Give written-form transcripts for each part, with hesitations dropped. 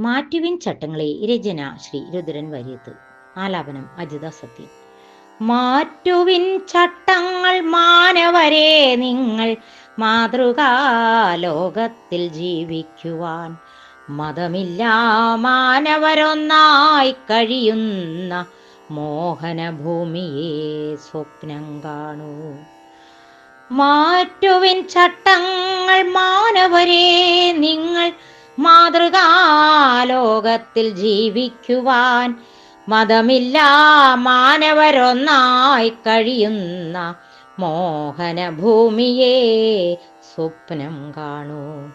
മാറ്റുവിൻ ചട്ടങ്ങളെ. രചന ശ്രീ രുദ്രൻ വാര്യത്ത്. ആലാപനം അജിത സത്യൻ. മാറ്റുവിൻ ചട്ടങ്ങൾ മാനവരെ നിങ്ങൾ, മാതൃകാലോകത്തിൽ ജീവിക്കുവാൻ. മതമില്ലാ മാനവരൊന്നായി കഴിയുന്ന മോഹനഭൂമിയെ സ്വപ്നം കാണൂ. മാറ്റുവിൻ ചട്ടങ്ങൾ മാനവരെ നിങ്ങൾ, മാതൃകാലോകത്തിൽ ജീവിക്കുവാൻ. മതമില്ലാ മാനവരൊന്നായി കഴിയുന്ന മോഹനഭൂമിയെ സ്വപ്നം കാണൂ.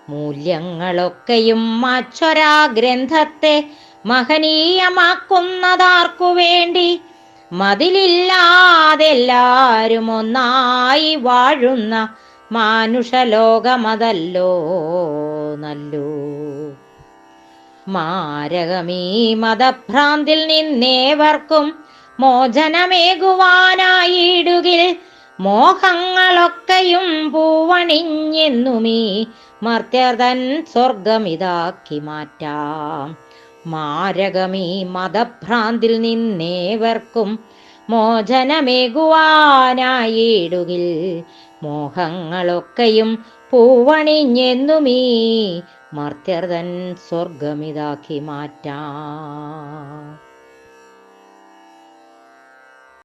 മൂല്യങ്ങളൊക്കെയും അക്ഷരാ ഗ്രന്ഥത്തെ മഹനീയമാക്കുന്നതാർക്കു വേണ്ടി? മതിലില്ലാതെല്ലാരും ഒന്നായി വാഴുന്ന മാനുഷലോകമതല്ലോ നല്ലോ. മാരകമീ മതഭ്രാന്തിൽ നിന്നേവർക്കും മോചനമേകുവാനായിടുകിൽ, മോഹങ്ങളൊക്കെയും പൂവണിഞ്ഞെന്നുമീ മർത്യർതൻ സ്വർഗമിതാക്കി മാറ്റാം. മാരകമീ മതഭ്രാന്തിൽ നിന്നേവർക്കും മോചനമേകുവാനായിടുകിൽ, മോഹങ്ങളൊക്കെയും പൂവണിഞ്ഞെന്നുമീ മർത്യർതൻ സ്വർഗമിതാക്കി മാറ്റാം.